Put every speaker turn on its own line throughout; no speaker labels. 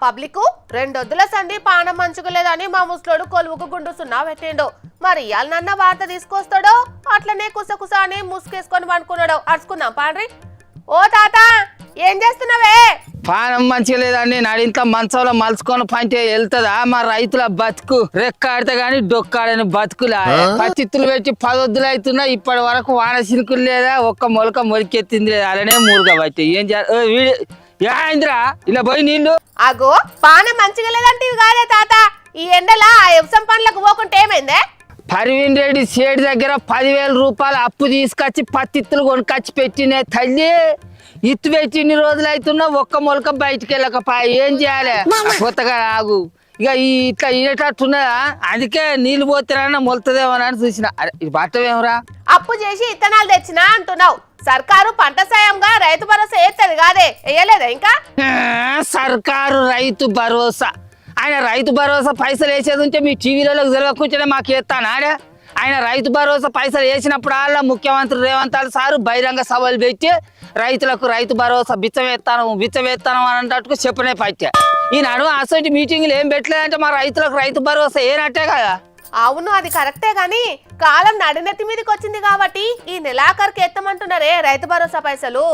Public రెండొద్దుల సంధి పానం మంచుకోలేదని మా ముసలోడు కొలువుకు గుండుసున్నా పెట్టిండు. మరి ఇయాలనన్న వార్త తీసుకొస్తాడో అట్లనే కుసకుస అని ముసుకేసుకొని పండుకున్నాడు. అడుచుకుందాం పాండ్రి. ఓ తాత ఏం చేస్తున్నావే?
పానం మంచిగా లేదండి. నడింత మంచంలో మలుచుకొని పంటే వెళ్తుందా? మా రైతుల బతుకు రెక్కాడితే గాని డొక్కాడని బతుకులా. పచ్చిత్తులు పెట్టి 10 వద్దులు అవుతున్నా ఇప్పటి వరకు వాన సినుకులు లేదా, ఒక్క మొలక మొలికెత్తింది లేదా, అలానే మూరుగా బట్టి ఏం ఏంద్రా ఇలా పోయి నీళ్ళు.
అగో పానం మంచిగా లేదంటే కాదే తాత, ఈ ఎండలా ఆ ఎప్సం పండ్లకు పోకుంటే ఏమైందే?
పర్వీన్ రెడ్డి సేటు దగ్గర 10,000 రూపాయలు అప్పు తీసుకొచ్చి పత్తిత్తులు కొనుకొచ్చి పెట్టినే తల్లి. ఇత్తు పెట్టి ఇన్ని రోజులు అవుతున్నా ఒక్క మొలక బయటికి వెళ్ళకపో ఏం చేయాలి? కొత్తగా ఆగు ఇక ఇట్లా ఇనేటట్టున్నదా, అందుకే నీళ్ళు పోతేనన్నా మొలుతుందేమో అని చూసిన. ఇది బట్టమేమరా?
అప్పు చేసి ఇత్తనాలు తెచ్చినా అంటున్నావు. సర్కారు పంట సాయంగా రైతు భరోసా వేస్తుంది కాదే, వేయలేదా ఇంకా?
సర్కారు రైతు భరోసా, ఆయన రైతు భరోసా పైసలు వేసేది ఉంటే మీ టీవీలలో జరగకుంటే మాకు వేస్తానా? ఆయన రైతు భరోసా పైసలు వేసినప్పుడు ముఖ్యమంత్రి రేవంత్ సారు బహిరంగ సభలు పెట్టి రైతులకు రైతు భరోసా బిచ్చవేస్తాను అని అన్నట్టుకు చెప్పనే పట్టా. ఈ నడుమ అసలు మీటింగ్లు ఏం పెట్టలేదంటే మా రైతులకు రైతు భరోసా ఏనట్టే కదా.
అవును అది కరెక్టే గాని కాలం నడినెత్తి మీదకి వచ్చింది కాబట్టి ఈ నెలాఖరుకి ఎత్తమంటున్నారే రైతు భరోసా పైసలు.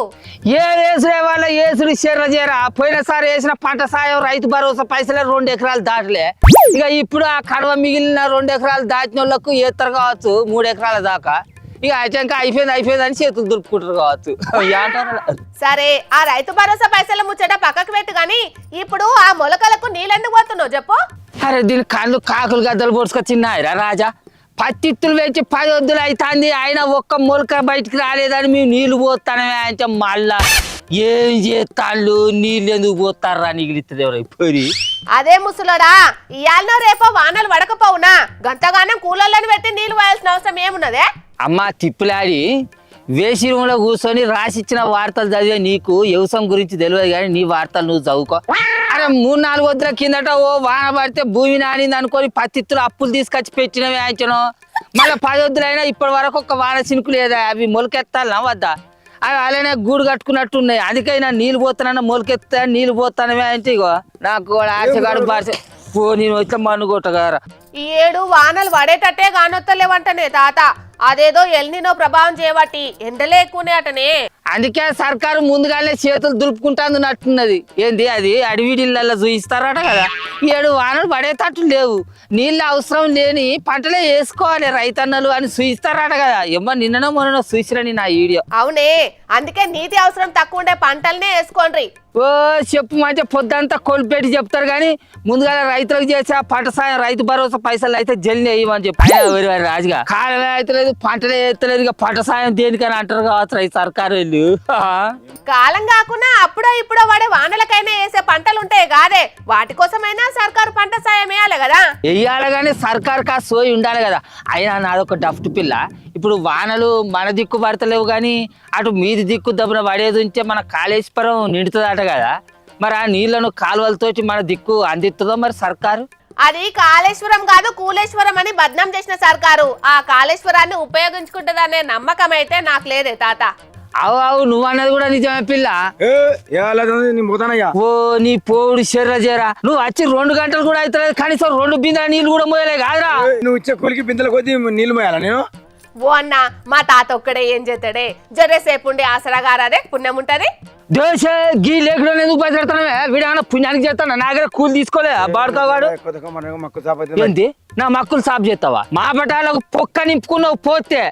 వేసుడే వాళ్ళ ఏసుడు చేరా పోయినసారి వేసిన పంట సాయం రైతు భరోసా పైసలే 2 ఎకరాలు దాటలే. ఇక ఇప్పుడు ఆ కడవ మిగిలిన 2 ఎకరాలు దాటిన వాళ్ళకు ఏత్తరు కావచ్చు 3 ఎకరాల దాకా. ఇక అయిపోయింది అని చేతులు దులుపుకుంటారు కావచ్చు.
సరే ఆ రైతు భరోసా పైసల ముచ్చట పక్కకు పెట్టు గాని ఇప్పుడు ఆ మొలకలకు నీళ్ళెందుకు పోతున్నావు చెప్పు?
అరే దీని కళ్ళు కాకులు గద్దలు పొడుచుకొచ్చిన్నాయిరా రాజా. పత్తిత్తులు పెట్టి 10 వద్దులు అవుతుంది, ఆయన ఒక్క మొలక బయటికి రాలేదని మేము నీళ్లు పోతానమే అంటే మళ్ళా ఏం చేస్తాళ్ళు, నీళ్ళు ఎందుకు పోతారా నిగిలిస్తుంది ఎవరైపోయి.
అదే ముసలోడా, ఇయాలనో రేపో వానలు పడకపోవునా గంతగానం కూలర్లను పెట్టి నీళ్లు పోయాల్సిన అవసరం ఏమున్నదే?
అమ్మ తిప్పులాడి వేసి రూమ్లో కూర్చొని రాసిచ్చిన వార్తలు చదివే నీకు వ్యవసాయం గురించి తెలియదు కానీ నీ వార్తలు నువ్వు చదువుకో. అరే 3-4 వద్దుల కిందట ఓ వాన పడితే భూమి నానింది అనుకొని పత్తిత్తులు అప్పులు తీసుకొచ్చి పెట్టినవి అంచను. మళ్ళీ 10 వద్దులైనా ఇప్పటి వరకు ఒక్క వాన చినుకు లేదా, అవి మొలకెత్తాలనా వద్దా? అవి అలానే గూడు కట్టుకున్నట్టు ఉన్నాయి. అందుకైనా నీళ్ళు పోతానన్నా మొలకెత్తా నీళ్ళు పోతానవే అంటే ఇగో నాకు ఆశగాడు బార్చ నేను వచ్చే మన్ను కొట్టగారా.
ఈ ఏడు వానలు పడేటట్టే కానొత్తలేవంటనే తాత, అదేదో ఎల్నినో ప్రభావం చేయబట్టి ఎండలే ఎక్కువనే అటనే.
అందుకే సర్కారు ముందుగానే చేతులు దులుపుకుంటాన్నట్టున్నది. ఏంది అది అడవిడిళ్ళల్లో చూయిస్తారట కదా. 7 వానలు పడేటట్టు లేవు, నీళ్ళు అవసరం లేని పంటలే వేసుకోవాలి రైతన్నలు అని చూయిస్తారట కదా. ఏమో నిన్ననో మొన్ననో చూసిరని నా వీడియో.
అవునే, అందుకే నీటి అవసరం తక్కువ ఉండే పంటలనే వేసుకోండి.
ఓ చెప్పు మంచి పొద్దంతా కొలిపెట్టి చెప్తారు కానీ ముందుగా రైతులకు చేసే పంట సాయం రైతు భరోసా పైసలు అయితే జల్లి వేయమని చెప్పి రాజుగా కాలమే అయితే లేదు, పంటలే ఎత్తలేదు, ఇక పంట సాయం దేనికని అంటారు కావచ్చు రైతు సర్కారు వీళ్ళు.
కాలం కాకుండా అప్పుడో ఇప్పుడో వాడే వానలకైనా వేసే పంటలు ఉంటాయి కాదే, వాటి కోసమైనా సర్కారు పంట సాయం వేయాలి కదా. వేయాలి
కానీ సర్కారు కా సోయి ఉండాలి కదా. అయినా నాదొక డఫ్ట్ పిల్ల, ఇప్పుడు వానలు మన దిక్కు పడతలేవు కానీ అటు మీది దిక్కు దబ్బున పడేది ఉంటే మన కాళేశ్వరం నిండుతుందట కదా. మరి ఆ నీళ్లను కాలువలతోటి మన దిక్కు అందిస్తుందో మరి సర్కారు?
అది కాళేశ్వరం కాదు కూలేశ్వరం అని బద్నాం చేసిన సర్కారు ఆ కాళేశ్వరాన్ని ఉపయోగించుకుంటుందనే నమ్మకం అయితే నాకు లేదే తాత.
అవు నువ్వు అన్నది కూడా నిజమే పిల్ల. ఓ నీ పోడు చెర్రా నువ్వు వచ్చి 2 గంటలు కూడా అవుతలేదు, కనీసం 2 బిందెల నీళ్ళు కూడా మోయలే కాదురా.
నువ్వు ఇచ్చే కూలికి బిందెల కొద్ది నీళ్ళు మోయాలా నేను?
ఓ అన్న మా తాత ఒక్కడే ఏం చేస్తాడే, జర్రేసేపు ఉండి ఆసరాగారాదే పుణ్యం ఉంటది.
దేశ గీ లేకుండా ఎందుకు బయటపెడతానవే? వీడేమన్నా పుణ్యానికి చేస్తాను, నా దగ్గర కూలి తీసుకోలే బాడుకోవాడు. ఏంటి నా మక్కులు సాపు చేస్తావా? మా పటాలకు పొక్క నింపుకున్నావు పోతే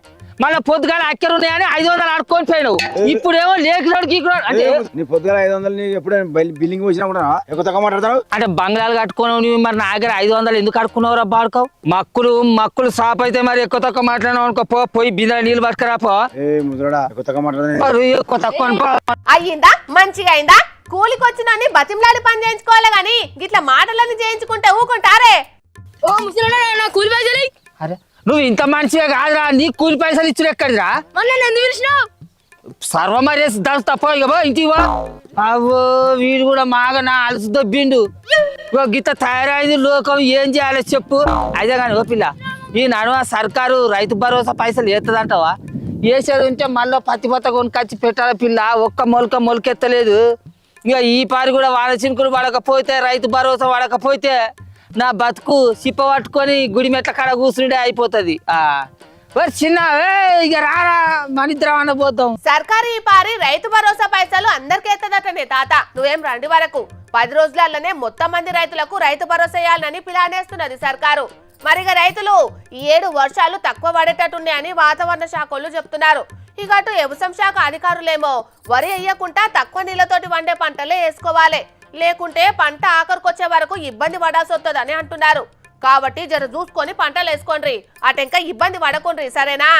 మళ్ళీ పొద్దుగాల అక్కరు ఉన్నాయని 500 ఆడుకొని పోయినావు. ఇప్పుడేమో లేకున్నాడు అంటే
నీ పొద్దుగాల 500 ఎప్పుడైనా బిల్లింగ్ వచ్చినా కూడా ఎక్కువ మాట్లాడతావు అంటే
బంగ్లాలు కట్టుకున్నావు. మరి నా దగ్గర 500 ఎందుకు కట్టుకున్నావురా బాడుకోవు? మక్కులు సాప్ అయితే మరి ఎక్కువ తక్కువ మాట్లాడినావు అనుకో, పోయి బిందె నీళ్ళు పట్టుకురా పో.
అయ్యిందా మంచిగా అయిందా? కూలికి వచ్చిన బతిమలాడి పని చేయించుకోవాలి గాని గిట్లా మాటలన్నీ చేయించుకుంటే ఊకుంటారే.
ఓ ముసలోడా కూలి పైసలు.
అరే నువ్వు ఇంత మంచిగా కాదురా, నీ కూలి పైసలు ఇచ్చిన ఎక్కడిరా? సర్వమర్యాద దాని తప్ప ఇక ఇంటికి అవో వీడు కూడా మాగా నా అలసి దొబ్బిండు. గిత్త తయారైంది లోకం, ఏం చేయాలి చెప్పు? అయితే కానీ ఓ పిల్ల ఈ నడుమ సర్కారు రైతు భరోసా పైసలు వేస్తుందంటావా? వేసేది ఉంటే మళ్ళీ పత్తి కొనుకొచ్చి పెట్టాలి పిల్ల. ఒక్క మొలకెత్తలేదు. ఇక ఈ పారి కూడా వాన చినుకులు పడకపోతే రైతు భరోసా పడకపోతే నా బతుకు సిప్ప పట్టుకొని గుడి మెట్ల కాడ కూర్చుండే అయిపోతుంది చిన్న ఇక రారా మనిద్దరం అనబోతాం.
సర్కారు ఈ పారి రైతు భరోసా పైసలు అందరికి ఎత్తదటనే తాత. నువ్వేం రండి వరకు 10 రోజులలోనే మొత్తం మంది రైతులకు రైతు భరోసా వేయాలని ప్లానేస్తున్నది సర్కారు. మరిగా రైతులు ఈ 7 వర్షాలు తక్కువ పడేటట్టున్నాయని వాతావరణ శాఖలు చెప్తున్నారు. ఇక అటు వ్యవసాయ శాఖ అధికారులేమో వరి వేయకుండా తక్కువ నీళ్లతోటి వండే పంటలే వేసుకోవాలి, లేకుంటే పంట ఆఖరికొచ్చే వరకు ఇబ్బంది పడాల్సి వస్తుందని అంటున్నారు. కాబట్టి జర చూసుకొని పంటలు వేసుకోండి, అటెంక ఇబ్బంది పడకుండ్రి, సరేనా?